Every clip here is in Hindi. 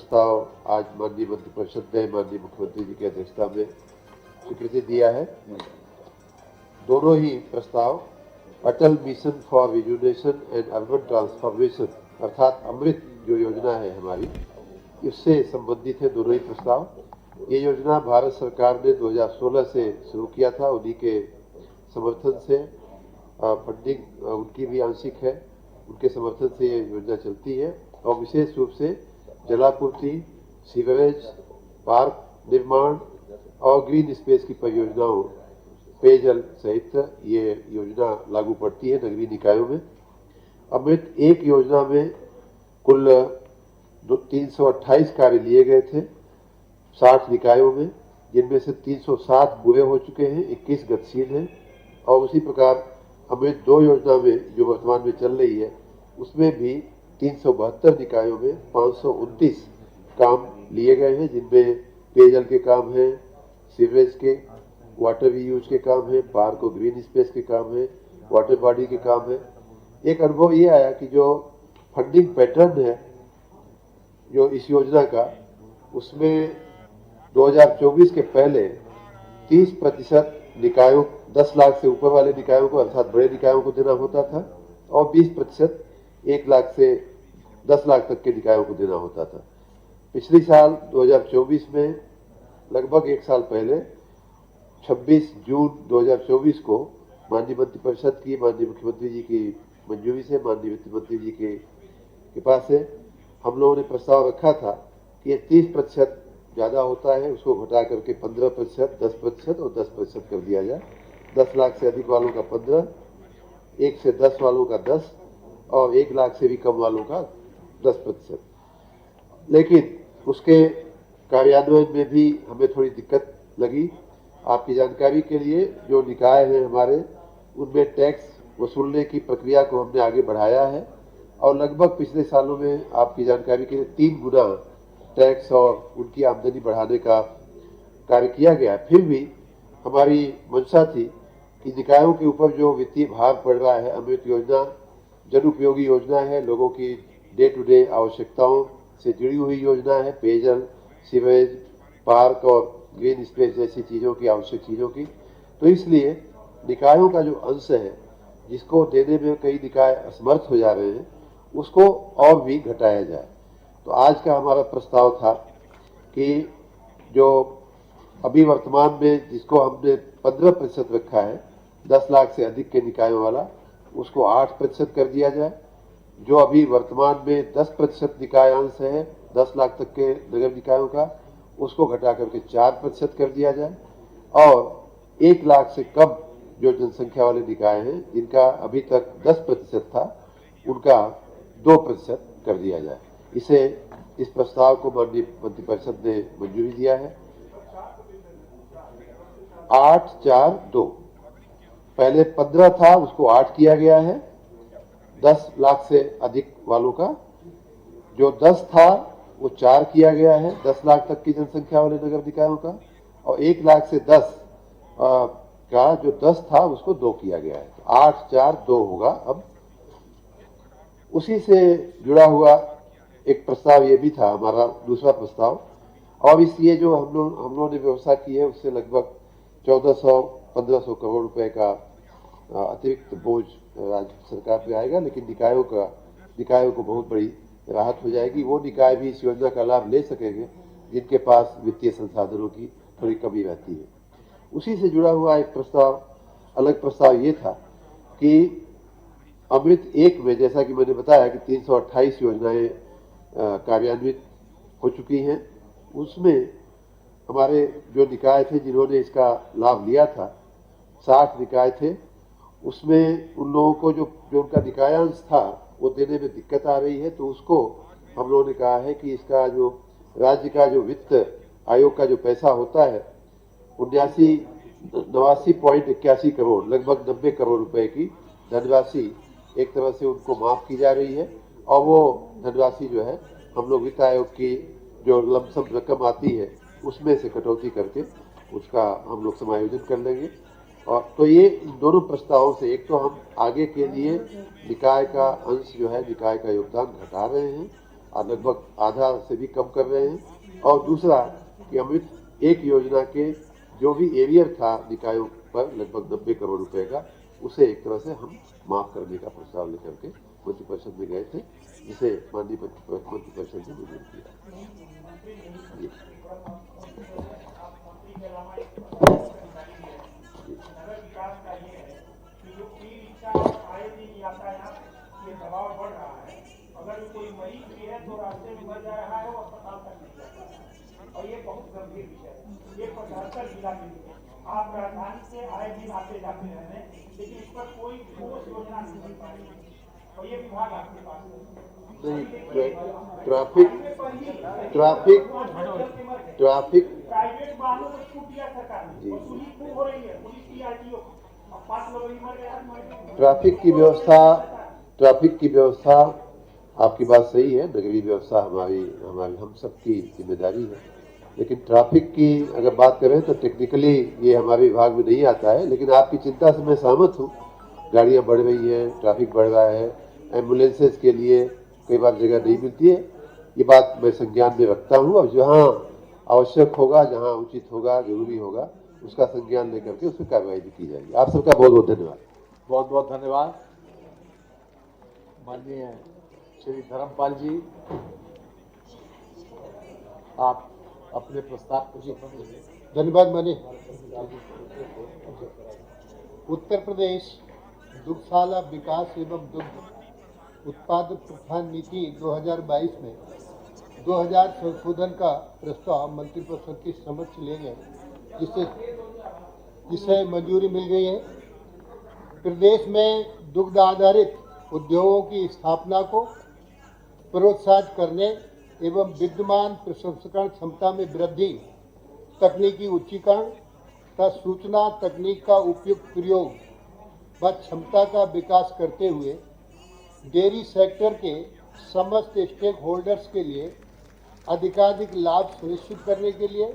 प्रस्ताव आज माननीय मंत्रिपरिषद ने माननीय मुख्यमंत्री जी की अध्यक्षता में स्वीकृति दिया है। दोनों ही प्रस्ताव Atal mission for rejuvenation and urban transformation अर्थात अमृत जो योजना है हमारी, इससे संबंधित है दोनों ही प्रस्ताव। ये योजना भारत सरकार ने 2016 से शुरू किया था। उन्हीं के समर्थन से फंडिंग उनकी भी आंशिक है, उनके समर्थन से ये योजना चलती है और विशेष रूप से जलापूर्ति, सीवरेज, पार्क निर्माण और ग्रीन स्पेस की परियोजनाओं, पेयजल सहित ये योजना लागू पड़ती है नगरीय निकायों में। अमृत एक योजना में कुल 328 कार्य लिए गए थे 60 निकायों में, जिनमें से 307 पूरे हो चुके हैं, 21 गतिशील हैं। और उसी प्रकार अमृत 2 योजना में जो वर्तमान में चल रही है, उसमें भी 372 निकायों में 529 काम लिए गए हैं, जिनमें पेयजल के काम हैं, सीवरेज के, वाटर रीयूज के काम है, पार्क और ग्रीन स्पेस के काम है, वाटर बॉडी के काम है। एक अनुभव ये आया कि जो फंडिंग पैटर्न है जो इस योजना का, उसमें 2024 के पहले 30% निकायों 10 लाख से ऊपर वाले निकायों को अर्थात बड़े निकायों को देना होता था और 20% 1 लाख से 10 लाख तक के निकायों को देना होता था। पिछले साल 2024 में लगभग 1 साल पहले 26 जून 2024 को माननीय मंत्रिपरिषद की माननीय मुख्यमंत्री जी की मंजूरी से, माननीय वित्त मंत्री जी के पास से हम लोगों ने प्रस्ताव रखा था कि ये 30% ज़्यादा होता है, उसको घटा करके 15%, 10% और 10% कर दिया जाए। 10 लाख से अधिक वालों का 15, 1 से 10 वालों का 10 और 1 लाख से भी कम वालों का 10%। लेकिन उसके कार्यान्वयन में भी हमें थोड़ी दिक्कत लगी। आपकी जानकारी के लिए जो निकाय हैं हमारे, उनमें टैक्स वसूलने की प्रक्रिया को हमने आगे बढ़ाया है और लगभग पिछले सालों में आपकी जानकारी के लिए 3 गुना टैक्स और उनकी आमदनी बढ़ाने का कार्य किया गया। फिर भी हमारी मंशा थी कि निकायों के ऊपर जो वित्तीय भार पड़ रहा है, अमृत योजना जन उपयोगी योजना है, लोगों की डे टू डे आवश्यकताओं से जुड़ी हुई योजना है, पेयजल, सीवरेज, पार्क और ग्रीन स्पेस जैसी चीज़ों की, आवश्यक चीज़ों की। तो इसलिए निकायों का जो अंश है, जिसको देने में कई निकाय असमर्थ हो जा रहे हैं, उसको और भी घटाया जाए। तो आज का हमारा प्रस्ताव था कि जो अभी वर्तमान में जिसको हमने 15% रखा है 10 लाख से अधिक के निकायों वाला, उसको 8% कर दिया जाए। जो अभी वर्तमान में 10% निकाय अंश है 10 लाख तक के नगर निकायों का, उसको घटा करके 4% कर दिया जाए। और 1 लाख से कम जो जनसंख्या वाले निकाय हैं, जिनका अभी तक 10% था, उनका 2% कर दिया जाए। इस प्रस्ताव को माननीय मंत्रिपरिषद ने मंजूरी दिया है। 842 पहले 15 था, उसको 8 किया गया है 10 लाख से अधिक वालों का। जो 10 था वो 4 किया गया है 10 लाख तक की जनसंख्या वाले नगर निकायों का, और 1 लाख से 10 का जो 10 था उसको 2 किया गया है। 842 होगा। अब उसी से जुड़ा हुआ एक प्रस्ताव ये भी था हमारा दूसरा प्रस्ताव, और इसलिए जो हम लोगों ने व्यवस्था की है उससे लगभग 1400-1500 करोड़ रुपए का अतिरिक्त बोझ राज्य सरकार पे आएगा। लेकिन निकायों को बहुत बड़ी राहत हो जाएगी। वो निकाय भी इस योजना का लाभ ले सकेंगे जिनके पास वित्तीय संसाधनों की थोड़ी कमी रहती है। उसी से जुड़ा हुआ एक अलग प्रस्ताव ये था कि अमृत 1 में, जैसा कि मैंने बताया कि 328 योजनाएं कार्यान्वित हो चुकी हैं, उसमें हमारे जो निकाय थे जिन्होंने इसका लाभ लिया था, 60 निकाय थे। उसमें उन लोगों को जो उनका निकायांश था वो देने में दिक्कत आ रही है, तो उसको हम लोगों ने कहा है कि इसका जो राज्य का जो वित्त आयोग का जो पैसा होता है 89.81 करोड़, लगभग 90 करोड़ रुपए की धनराशि एक तरह से उनको माफ की जा रही है। और वो धनराशि जो है हम लोग वित्त आयोग की जो लमसम रकम आती है उसमें से कटौती करके उसका हम लोग समायोजन कर लेंगे। और तो ये इन दोनों प्रस्तावों से, एक तो हम आगे के लिए निकाय का अंश जो है, निकाय का योगदान घटा रहे हैं, लगभग आधा से भी कम कर रहे हैं। और दूसरा कि अमृत एक योजना के जो भी एरियर था निकायों पर लगभग 90 करोड़ रुपए का, उसे एक तरह से हम माफ करने का प्रस्ताव लेकर के मंत्रिपरिषद में गए थे, जिसे माननीय मंत्रिपरिषद ने मंजूर किया। ये दबाव बढ़ रहा है, अगर कोई मरीज भी है तो रास्ते में मर जा रहा है, वो अस्पताल तक नहीं जा पा रहा है, और ये बहुत गंभीर विषय है। ये 75 जिला के लिए आप राजधानी से आए दिन आते जाते रहने, लेकिन इस पर कोई ठोस योजना नहीं बन पा रही है, और ये विभाग आपके पास नहीं। ट्रैफिक प्राइवेट वाहनों को छूट दिया सरकार ने, वसूली खूब हो रही है, पुलिस की आरटीओ, 5 लोग मर गए। ट्रैफिक की व्यवस्था आपकी बात सही है, नगरीय व्यवस्था हमारी हम सबकी जिम्मेदारी है। लेकिन ट्रैफिक की अगर बात करें तो टेक्निकली ये हमारे विभाग में नहीं आता है, लेकिन आपकी चिंता से मैं सहमत हूँ। गाड़ियाँ बढ़ रही हैं, ट्रैफिक बढ़ रहा है, एम्बुलेंसेज के लिए कई बार जगह नहीं मिलती है। ये बात मैं संज्ञान में रखता हूँ, और जहाँ आवश्यक होगा, जहाँ उचित होगा, जरूरी होगा, उसका संज्ञान लेकर के उस पर कार्रवाई भी की जाएगी। आप सबका बहुत बहुत धन्यवाद। बहुत बहुत धन्यवाद। माननीय श्री धर्मपाल जी, आप अपने प्रस्ताव को धन्यवाद। माननीय उत्तर प्रदेश दुग्धशाला विकास एवं दुग्ध उत्पादक प्रोत्साहन नीति 2022 में 2000 संशोधन का प्रस्ताव मंत्रिपरिषद के समक्ष ले गए, जिसे मंजूरी मिल गई है। प्रदेश में दुग्ध आधारित उद्योगों की स्थापना को प्रोत्साहित करने एवं विद्यमान प्रसंस्करण क्षमता में वृद्धि, तकनीकी उच्चीकरण तथा सूचना तकनीक का उपयुक्त प्रयोग व क्षमता का विकास करते हुए डेयरी सेक्टर के समस्त स्टेक होल्डर्स के लिए अधिकाधिक लाभ सुनिश्चित करने के लिए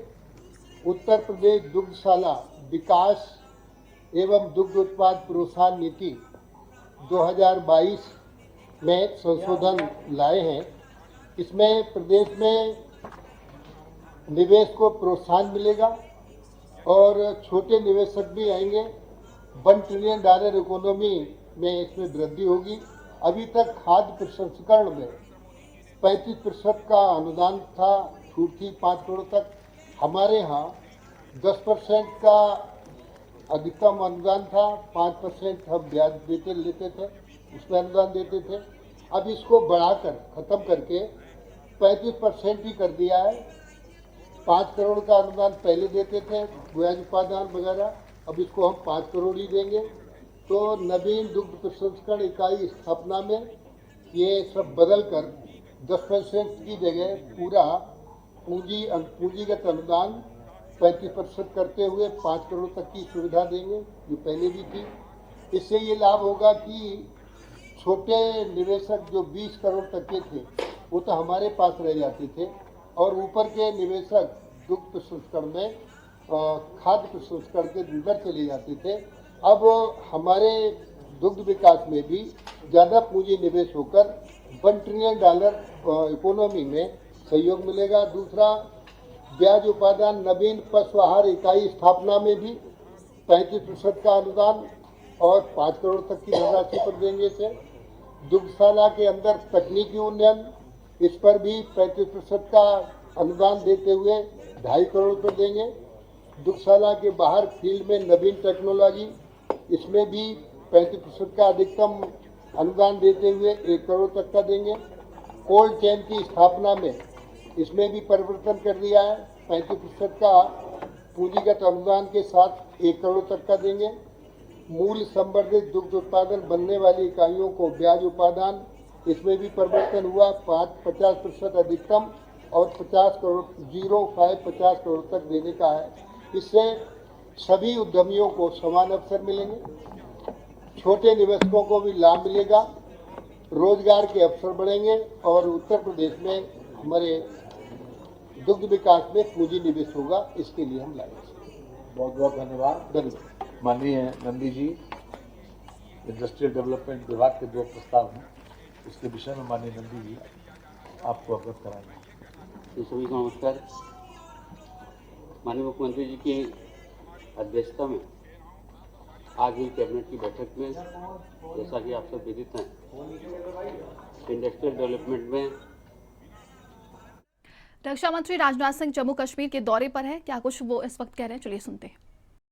उत्तर प्रदेश दुग्धशाला विकास एवं दुग्ध उत्पाद प्रोत्साहन नीति 2022 में संशोधन लाए हैं। इसमें प्रदेश में निवेश को प्रोत्साहन मिलेगा और छोटे निवेशक भी आएंगे। $1 ट्रिलियन इकोनॉमी में इसमें वृद्धि होगी। अभी तक खाद्य प्रसंस्करण में 35% का अनुदान था, छूट थी 5 करोड़ तक। हमारे यहाँ 10% का अधिकतम अनुदान था, 5% हम ब्याज लेते थे, उसमें अनुदान देते थे। अब इसको बढ़ाकर ख़त्म करके 35% ही कर दिया है। 5 करोड़ का अनुदान पहले देते थे, ब्याज उपादान वगैरह, अब इसको हम 5 करोड़ ही देंगे। तो नवीन दुग्ध प्रसंस्करण इकाई स्थापना में ये सब बदल कर 10% की जगह पूरा पूंजीगत अनुदान 35% करते हुए 5 करोड़ तक की सुविधा देंगे, जो पहले भी थी। इससे ये लाभ होगा कि छोटे निवेशक जो 20 करोड़ तक के थे, वो तो हमारे पास रह जाते थे, और ऊपर के निवेशक दुग्ध प्रसंस्करण में खाद्य प्रसंस्करण के अंदर चले जाते थे। अब हमारे दुग्ध विकास में भी ज़्यादा पूंजी निवेश होकर $1 ट्रिलियन इकोनॉमी में सहयोग मिलेगा। दूसरा, ब्याज उपादान नवीन पशु आहार इकाई स्थापना में भी 35% का अनुदान और 5 करोड़ तक की धनराशि पर देंगे। से दुग्धशाला के अंदर तकनीकी उन्नयन, इस पर भी 35% का अनुदान देते हुए 2.5 करोड़ पर देंगे। दुग्धशाला के बाहर फील्ड में नवीन टेक्नोलॉजी, इसमें भी 35% का अधिकतम अनुदान देते हुए 1 करोड़ तक का देंगे। कोल्ड चेन की स्थापना में इसमें भी परिवर्तन कर दिया है, 35% का पूंजीगत अनुदान के साथ 1 करोड़ तक का देंगे। मूल्य संवर्धित दुग्ध उत्पादन बनने वाली इकाइयों को ब्याज उपादान, इसमें भी परिवर्तन हुआ, 50% अधिकतम और 50 करोड़ तक देने का है। इससे सभी उद्यमियों को समान अवसर मिलेंगे, छोटे निवेशकों को भी लाभ मिलेगा, रोजगार के अवसर बढ़ेंगे और उत्तर प्रदेश में हमारे दुग्ध विकास में पूंजी निवेश होगा। इसके लिए हम लाएंगे। बहुत बहुत धन्यवाद। माननीय नंदी जी, इंडस्ट्रियल डेवलपमेंट विभाग के 2 प्रस्ताव हैं, उसके विषय में माननीय नंदी जी आपको अवगत कराएंगे। सभी को नमस्कार। माननीय मुख्यमंत्री जी की अध्यक्षता में आज हुई कैबिनेट की बैठक में जैसा कि आप सब विदित हैं, इंडस्ट्रियल डेवलपमेंट में रक्षा मंत्री राजनाथ सिंह जम्मू कश्मीर के दौरे पर है। क्या कुछ वो इस वक्त कह रहे हैं, चलिए सुनते हैं।